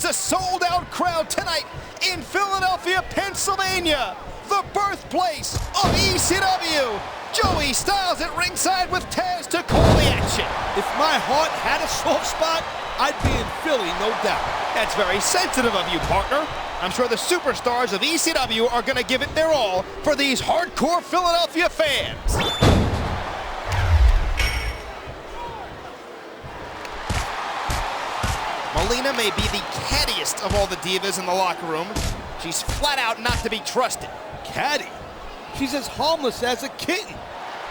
a sold-out crowd tonight in Philadelphia, Pennsylvania, the birthplace of ECW. Joey Styles at ringside with Taz to call the action. If my heart had a soft spot, I'd be in Philly, no doubt. That's very sensitive of you, partner. I'm sure the superstars of ECW are going to give it their all for these hardcore Philadelphia fans. Melina may be the cattiest of all the divas in the locker room. She's flat out not to be trusted. Catty? She's as harmless as a kitten.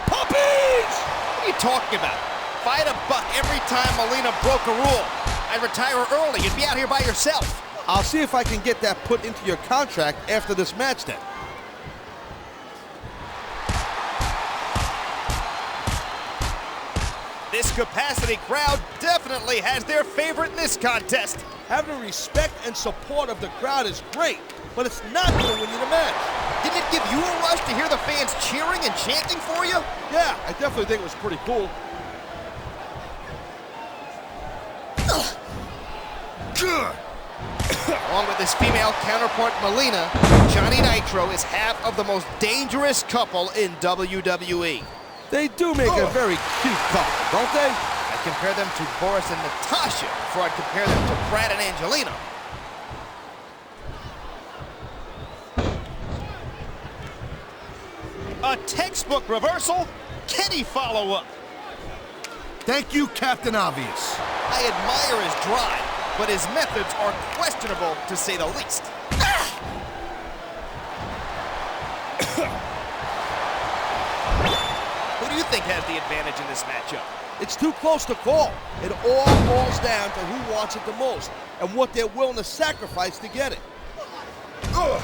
Puppies! What are you talking about? If I had a buck every time Melina broke a rule, I'd retire early. You'd be out here by yourself. I'll see if I can get that put into your contract after this match then. This capacity crowd definitely has their favorite in this contest. Having the respect and support of the crowd is great, but it's not going to win you the match. Didn't it give you a rush to hear the fans cheering and chanting for you? Yeah, I definitely think it was pretty cool. Along with his female counterpart, Melina, Johny Nitro is half of the most dangerous couple in WWE. They do make a very cute couple, don't they? I compare them to Boris and Natasha before I compare them to Brad and Angelina. A textbook reversal? Can he follow up? Thank you, Captain Obvious. I admire his drive, but his methods are questionable, to say the least. Who do you think has the advantage in this matchup? It's too close to call. It all boils down to who wants it the most and what they're willing to sacrifice to get it. It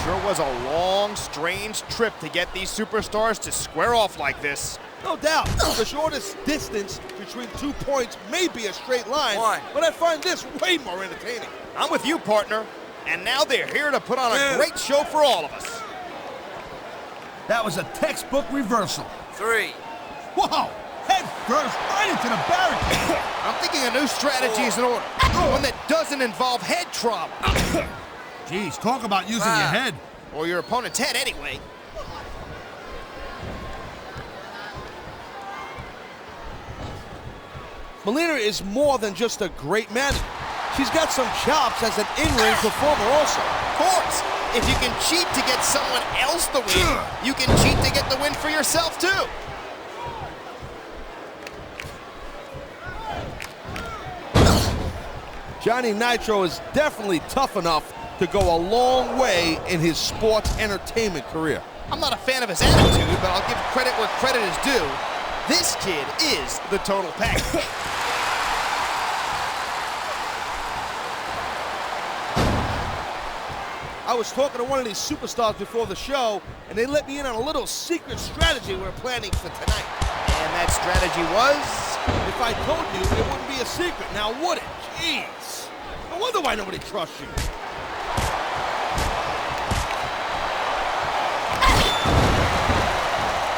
sure was a long, strange trip to get these superstars to square off like this. No doubt, the shortest distance between 2 points may be a straight line, but I find this way more entertaining. I'm with you, partner. And now they're here to put on a great show for all of us. That was a textbook reversal. 3. Whoa! Head first, right into the barricade. I'm thinking a new strategy is in order. One that doesn't involve head trauma. Jeez, talk about using your head. Or your opponent's head, anyway. Melina is more than just a great manager. She's got some chops as an in-ring performer also. Of course. If you can cheat to get someone else the win, you can cheat to get the win for yourself, too. Johny Nitro is definitely tough enough to go a long way in his sports entertainment career. I'm not a fan of his attitude, but I'll give credit where credit is due. This kid is the total package. I was talking to one of these superstars before the show, and they let me in on a little secret strategy we're planning for tonight. And that strategy was? If I told you, it wouldn't be a secret, now would it? Jeez. No wonder why nobody trusts you.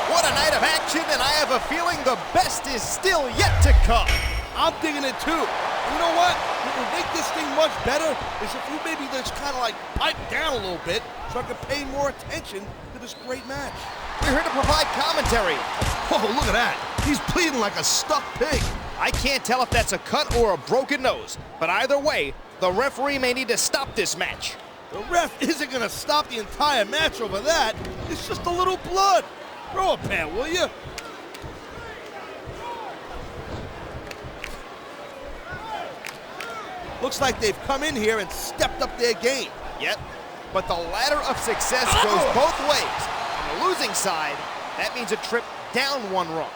What a night of action, and I have a feeling the best is still yet to come. I'm digging it too. You know what? What will make this thing much better is if you maybe just kind of like pipe down a little bit so I can pay more attention to this great match. We're here to provide commentary. Whoa, look at that. He's bleeding like a stuck pig. I can't tell if that's a cut or a broken nose, but either way, the referee may need to stop this match. The ref isn't going to stop the entire match over that. It's just a little blood. Throw a pan, will you? Looks like they've come in here and stepped up their game. Yep, but the ladder of success goes both ways. On the losing side, that means a trip down one rung.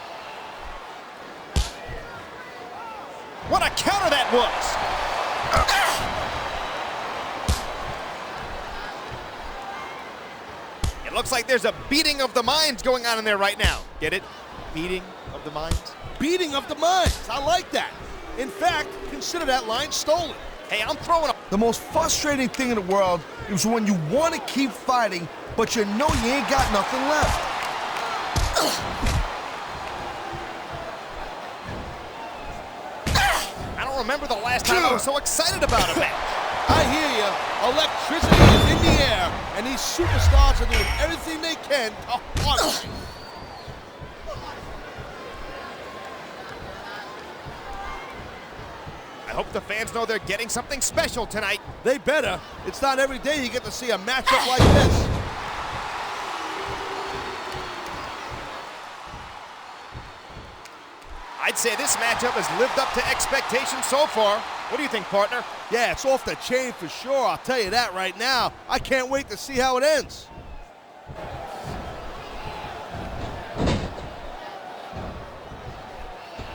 What a counter that was! It looks like there's a beating of the minds going on in there right now. Get it? Beating of the minds? Beating of the minds. I like that. In fact, consider that line stolen. Hey, I'm throwing a... The most frustrating thing in the world is when you want to keep fighting, but you know you ain't got nothing left. remember the last time I was so excited about a match. I hear you. Electricity is in the air, and these superstars are doing everything they can to harness it. I hope the fans know they're getting something special tonight. They better. It's not every day you get to see a matchup like this. I'd say this matchup has lived up to expectations so far. What do you think, partner? Yeah, it's off the chain for sure, I'll tell you that right now. I can't wait to see how it ends.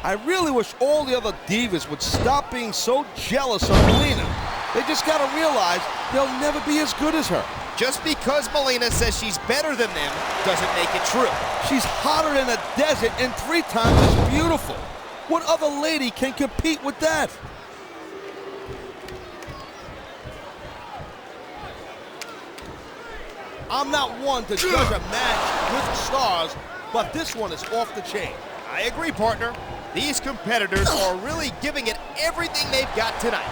I really wish all the other divas would stop being so jealous of Melina. They just gotta realize they'll never be as good as her. Just because Melina says she's better than them doesn't make it true. She's hotter than a desert and 3 times as beautiful. What other lady can compete with that? I'm not one to judge a match with stars, but this one is off the chain. I agree, partner. These competitors are really giving it everything they've got tonight.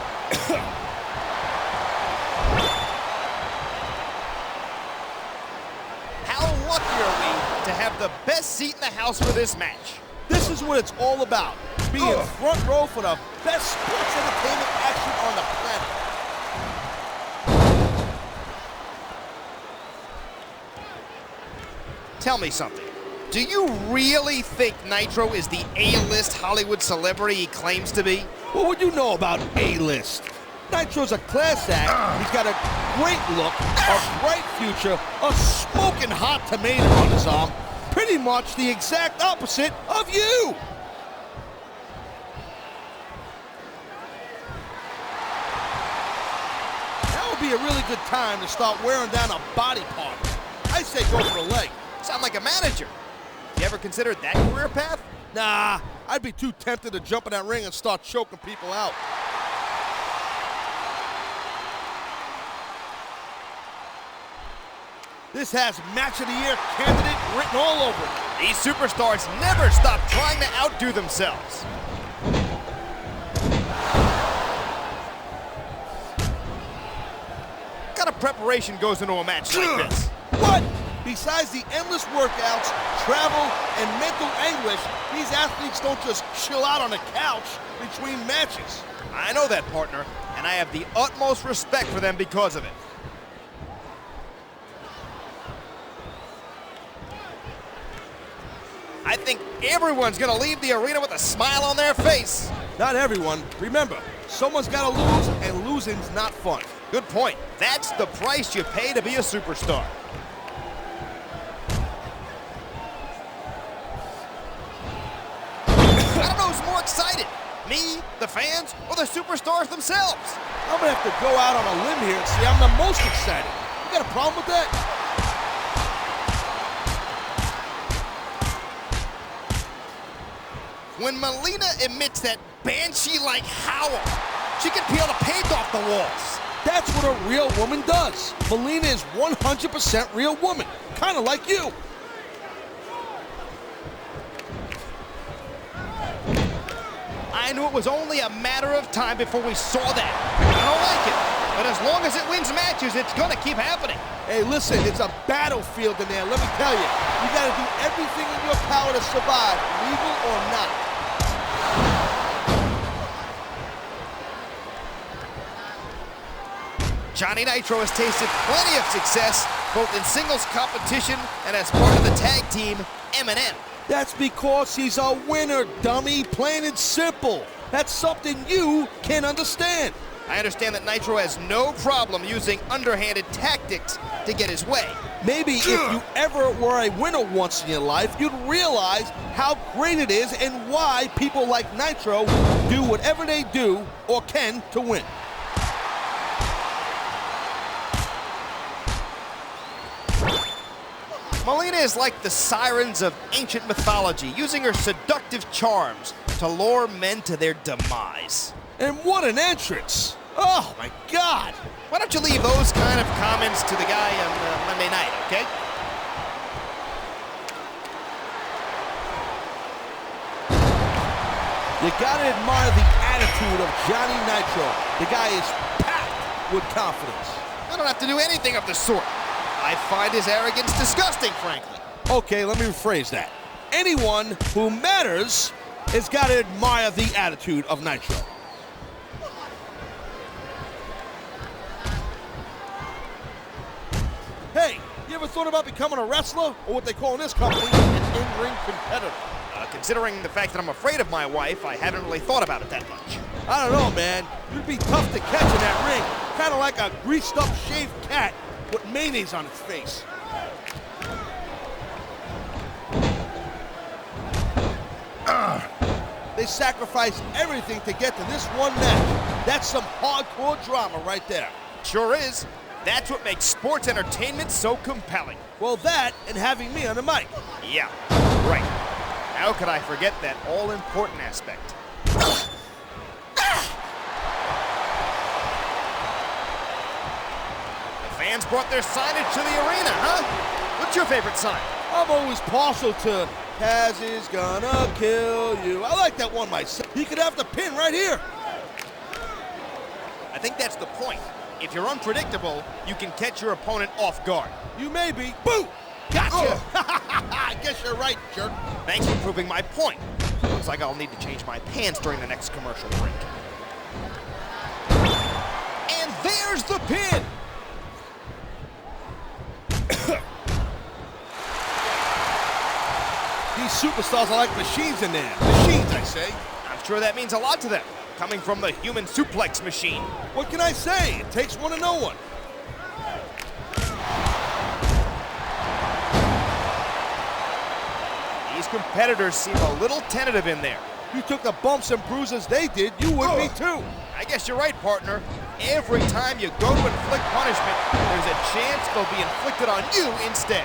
How lucky are we to have the best seat in the house for this match? This is what it's all about. Being front row for the best sports entertainment action on the planet. Tell me something. Do you really think Nitro is the A-list Hollywood celebrity he claims to be? What would you know about A-list? Nitro's a class act. He's got a great look, a bright future, a smoking hot tomato on his arm. Pretty much the exact opposite of you. That would be a really good time to start wearing down a body part. I say go for a leg. Sound like a manager. You ever considered that career path? Nah, I'd be too tempted to jump in that ring and start choking people out. This has Match of the Year candidate written all over it. These superstars never stop trying to outdo themselves. What kind of preparation goes into a match like this? What? Besides the endless workouts, travel, and mental anguish, these athletes don't just chill out on the couch between matches. I know that, partner, and I have the utmost respect for them because of it. I think everyone's gonna leave the arena with a smile on their face. Not everyone. Remember, someone's gotta lose, and losing's not fun. Good point. That's the price you pay to be a superstar. I don't know who's more excited, me, the fans, or the superstars themselves. I'm gonna have to go out on a limb here and say I'm the most excited. You got a problem with that? When Melina emits that banshee-like howl, she can peel the paint off the walls. That's what a real woman does. Melina is 100% real woman, kind of like you. I knew it was only a matter of time before we saw that. I don't like it, but as long as it wins matches, it's gonna keep happening. Hey, listen, it's a battlefield in there, let me tell you. You gotta do everything in your power to survive, legal or not. Johnny Nitro has tasted plenty of success, both in singles competition and as part of the tag team M&M. That's because he's a winner, dummy, plain and simple. That's something you can understand. I understand that Nitro has no problem using underhanded tactics to get his way. Maybe if you ever were a winner once in your life, you'd realize how great it is and why people like Nitro do whatever they do or can to win. Melina is like the sirens of ancient mythology, using her seductive charms to lure men to their demise. And what an entrance! Oh my God! Why don't you leave those kind of comments to the guy on Monday night, okay? You gotta admire the attitude of Johnny Nitro. The guy is packed with confidence. I don't have to do anything of the sort. I find his arrogance disgusting, frankly. Okay, let me rephrase that. Anyone who matters has got to admire the attitude of Nitro. Hey, you ever thought about becoming a wrestler, or what they call in this company, an in-ring competitor? Considering the fact that I'm afraid of my wife, I haven't really thought about it that much. I don't know, man. You'd be tough to catch in that ring. Kind of like a greased-up shaved cat with mayonnaise on its face. They sacrificed everything to get to this one match. That's some hardcore drama right there. Sure is. That's what makes sports entertainment so compelling. Well, that and having me on the mic. Yeah, right. How could I forget that all-important aspect? The fans brought their signage to the arena, huh? What's your favorite sign? I'm always partial to Kaz is gonna kill you. I like that one myself. He could have the pin right here. I think that's the point. If you're unpredictable, you can catch your opponent off guard. You may be. Boo! Gotcha! I guess you're right, jerk. Thanks for proving my point. Looks like I'll need to change my pants during the next commercial break. And there's the pin! These superstars are like machines in there. Machines, I say. I'm sure that means a lot to them, coming from the human suplex machine. What can I say? It takes one to know one. These competitors seem a little tentative in there. You took the bumps and bruises they did, you would be too. I guess you're right, partner. Every time you go to inflict punishment, there's a chance they'll be inflicted on you instead.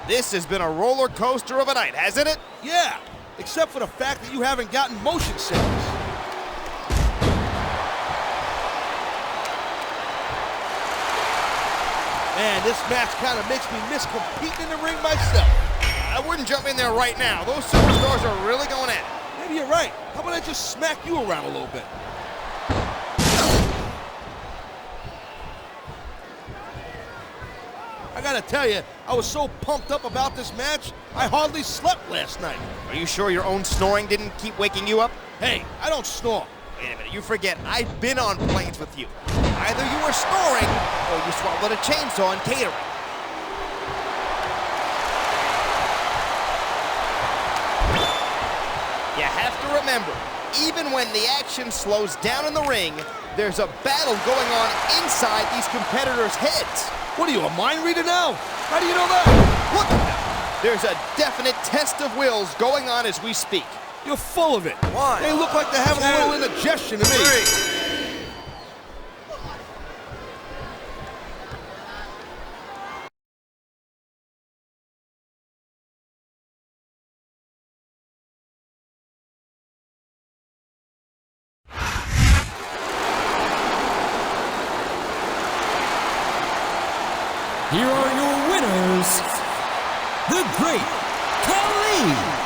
This has been a roller coaster of a night, hasn't it? Yeah, except for the fact that you haven't gotten motion sickness. Man, this match kind of makes me miss competing in the ring myself. I wouldn't jump in there right now. Those superstars are really going at it. Maybe you're right. How about I just smack you around a little bit? I gotta tell you, I was so pumped up about this match, I hardly slept last night. Are you sure your own snoring didn't keep waking you up? Hey, I don't snore. Wait a minute, you forget, I've been on planes with you. Either you were snoring, or you swallowed a chainsaw in catering. You have to remember, even when the action slows down in the ring, there's a battle going on inside these competitors' heads. What are you, a mind reader now? How do you know that? Look at them. There's a definite test of wills going on as we speak. You're full of it. One, they look like they're having a little indigestion to me. Three. Here are your winners, the Great Khali